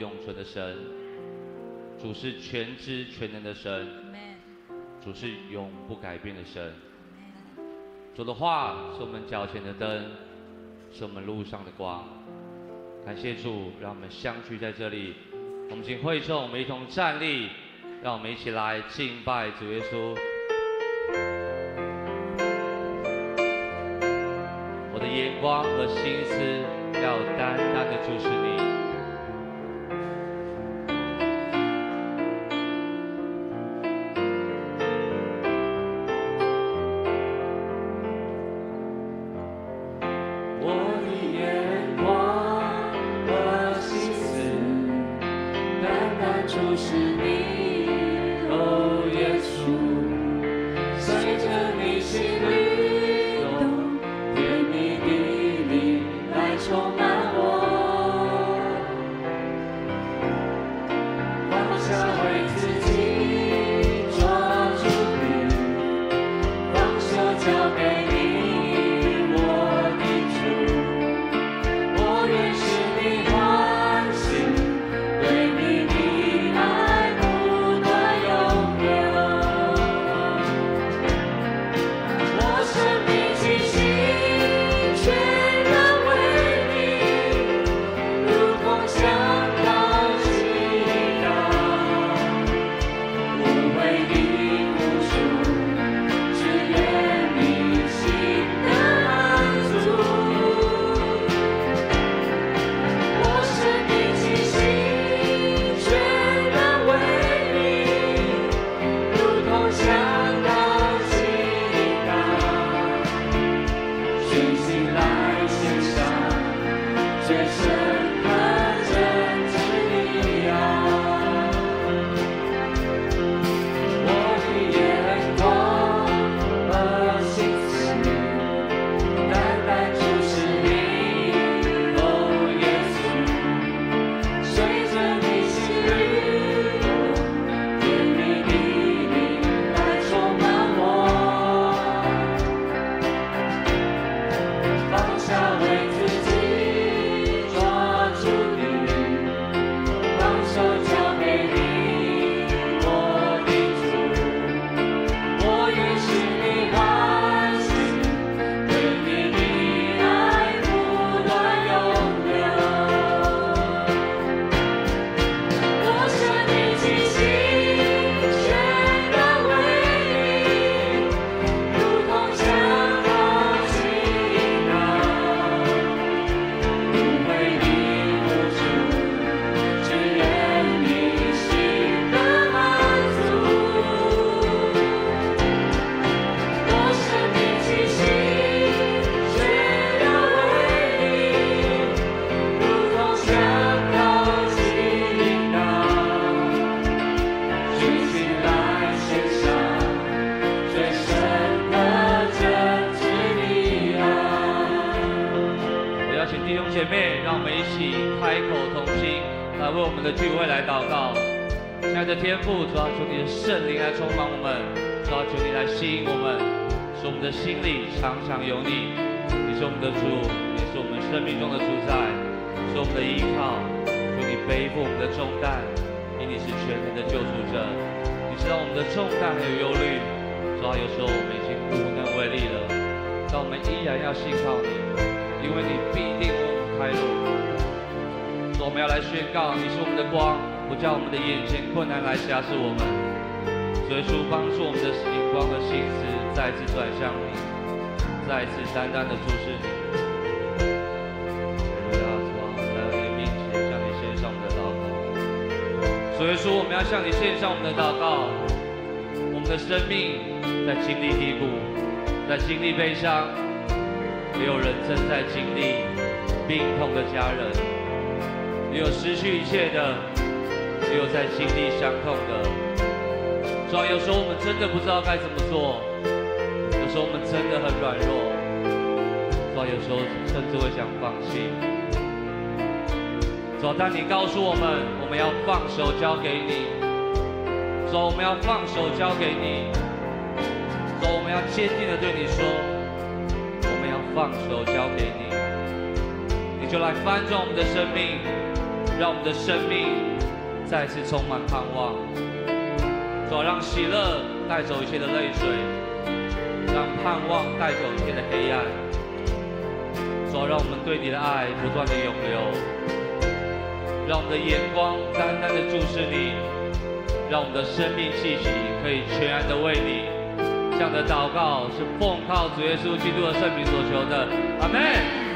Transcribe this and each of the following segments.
永存的神，主是全知全能的神，主是永不改变的神。主的话是我们脚前的灯，是我们路上的光。感谢主，让我们相聚在这里。我们请会众，我们一同站立，让我们一起来敬拜主耶稣。我的眼光和心思要单单的注视你。辖制我们，所以主帮助我们的眼光和心思再次转向你，再次单单的注视你。主啊，我们来到你的面前，向你献上我们的祷告。所以说，我们要向你献上我们的祷告。我们的生命在经历低谷，在经历悲伤，也有人正在经历病痛的家人，也有失去一切的。也有在经历伤痛的，主啊，有时候我们真的不知道该怎么做，有时候我们真的很软弱，主啊，有时候甚至会想放弃。主啊，当你告诉我们，我们要放手交给你，主啊，我们要放手交给你，主啊，我们要坚定的对你说，我们要放手交给你，你就来翻转我们的生命。让我们的生命再次充满盼望。主啊，让喜乐带走一切的泪水，让盼望带走一切的黑暗。主啊，让我们对你的爱不断的涌流，让我们的眼光单单的注视你，让我们的生命气息可以全然的为你。这样的祷告是奉靠主耶稣基督的圣名所求的，阿们。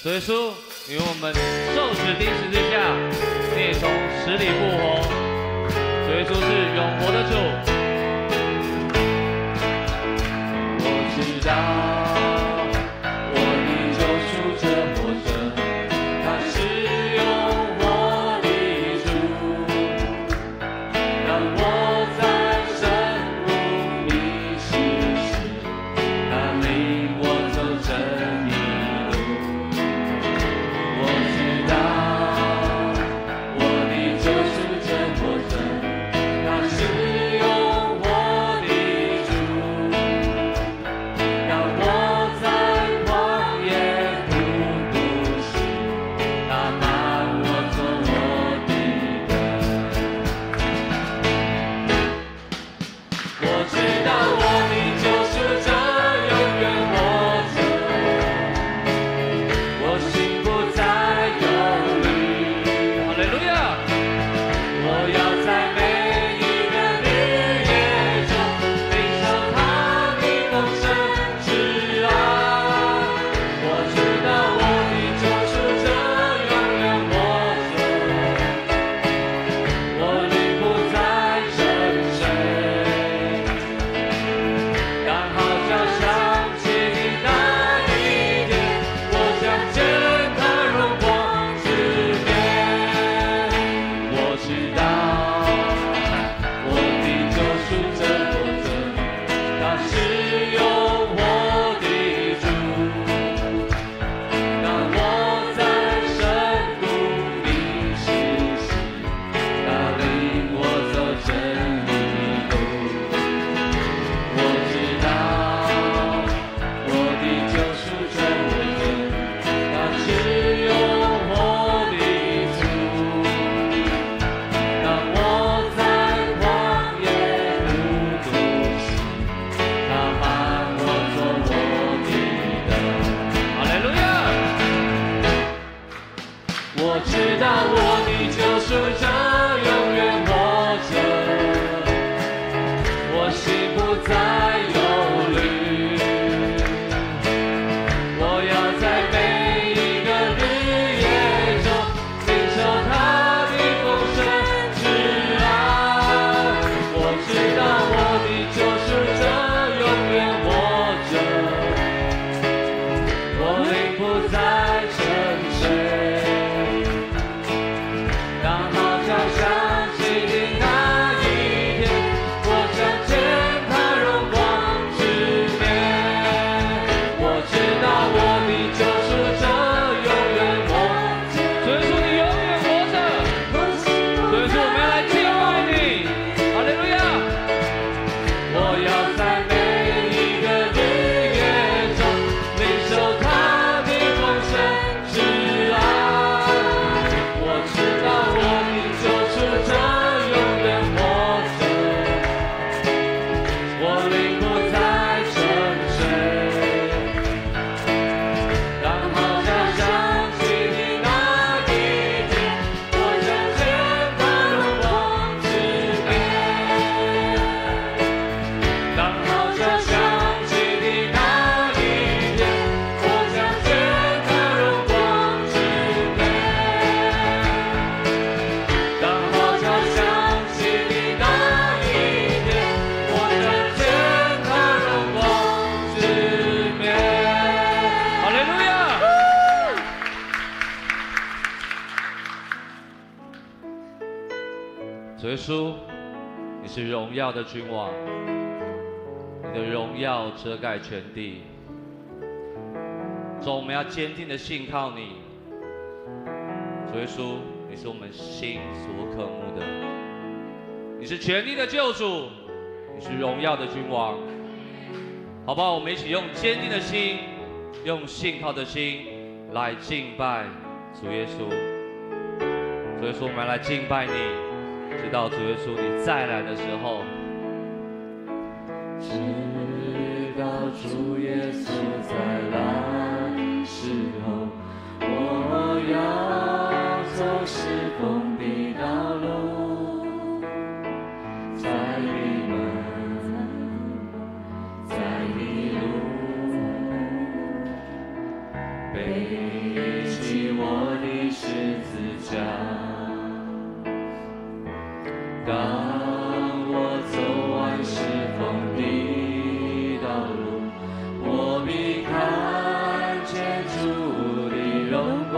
主耶稣，因为我们受死钉十字架，你也从死里复活。主耶稣是永活的主。我知道，我的救赎者活着，他是永活的主。当我在深入迷失时，他领我走真理。我的救赎者活着，他是永心不再忧虑。我要在每一个日夜中领受他的丰盛之爱。我知道我的救赎者永远活着，我灵不再沉睡。当号角响起的那一天，我将见他荣光之面。我知道我的救赎者永远活着。所以说你永远活着。所以说我们要来敬拜你，哈利路亚！我要在每一个日夜中领受他的丰盛之爱。我知道我的救赎者永远活着，我灵不再沉睡。当号角响起的那一天，我将见他荣光之面。当号角响起的那一天，我将见他荣光之面。当号角响起的那一天，我将见他荣光之面。哈利路亚！主耶稣，你是荣耀的君王，你的荣耀遮盖全地。主，我们要坚定的信靠你。主耶稣，你是我们心所渴慕的，你是全地的救主，你是荣耀的君王。好不好？我们一起用坚定的心，用信靠的心来敬拜主耶稣。主耶稣，我们要来敬拜你，直到主耶稣你再来的时候。直到主耶稣再来时候，我要走侍奉的道路，在你们，在你路，背起我的十字架。当我走完侍奉的道路，我必看见主的荣光，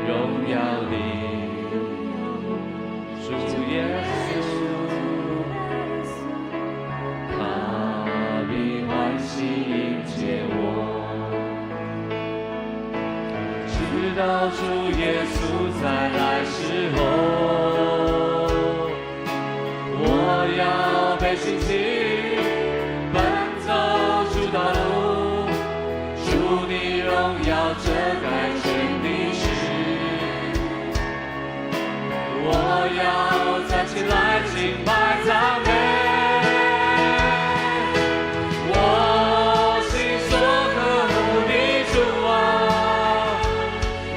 荣耀的主耶稣，他必欢喜迎接我，直到主耶稣再来时候。我要被兴起，奔走主道路，主的荣耀遮盖全地势。我要站起来敬拜赞美。我心所渴慕的主啊，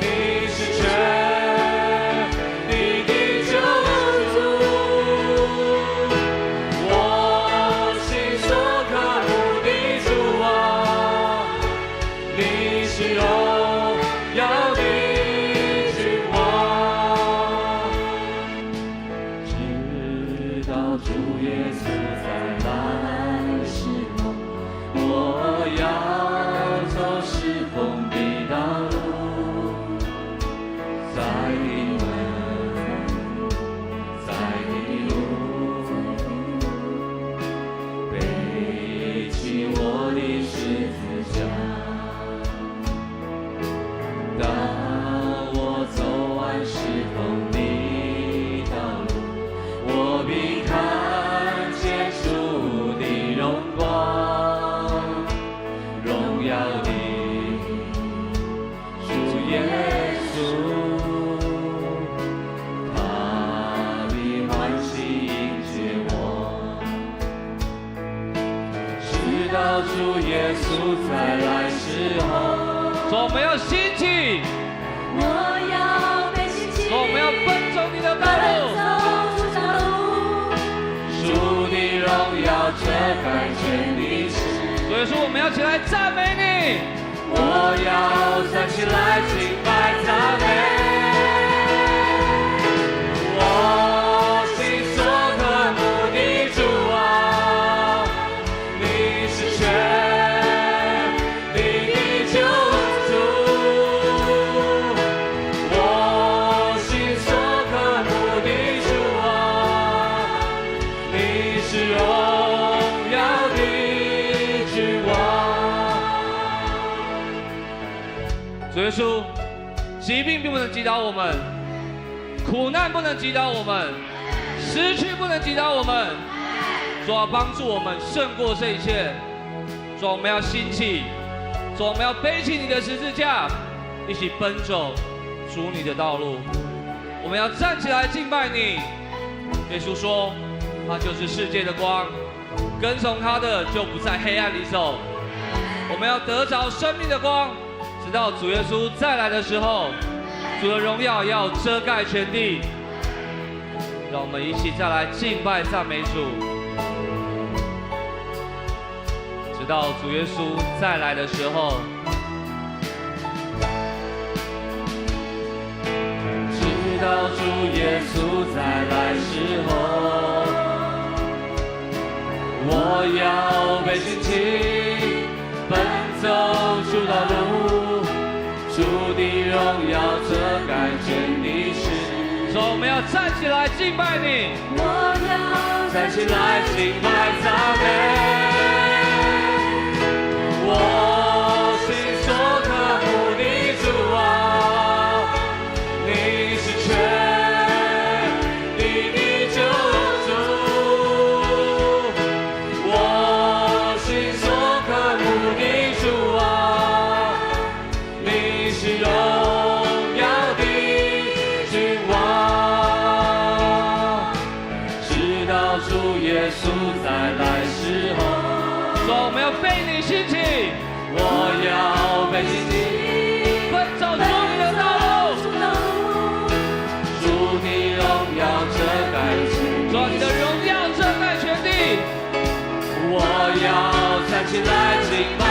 你是全地的救主。我心所渴慕的主啊，你是荣耀的君王。直到主耶稣再来时候，我要走侍奉的道路，在你们，在你路，背起我的十字架。当我走完侍奉的道路，我必看见主的荣光，荣耀的主耶稣，他必欢喜迎接我，直到主耶稣再来时候。说我们要兴起，我要被兴起，说我们要奔走你的道路，奔走主道路，主要遮盖全地时。所以说，我们要起来赞美你。我要站起来敬拜赞美。我心所渴慕的主啊，你是全地的救主。我心所渴慕的主啊，你是荣耀的君王。主耶稣，疾病并不能击倒我们，苦难不能击倒我们，失去不能击倒我们。主要帮助我们胜过这一切。主，我们要兴起，主，我们要背起你的十字架，一起奔走属你的道路。我们要站起来敬拜你。耶稣说，他就是世界的光，跟从他的就不在黑暗里走。我们要得着生命的光，直到主耶稣再来的时候，主的荣耀要遮盖全地。让我们一起再来敬拜赞美主，直到主耶稣再来的时候。直到主耶稣再来时候，我要被兴起，奔走主道路，主的荣耀遮盖全地时。所以我们要站起来敬拜你。我要站起来敬拜赞美。我心所渴慕的主啊，你是全地的救主。我心所渴慕的主啊，你是荣耀的君王。直到主耶稣再来时候，说我们要被你兴起，我要被兴起，奔走属你的道路。主的荣耀遮盖全地，说你的荣耀遮盖全地。我要站起来敬拜。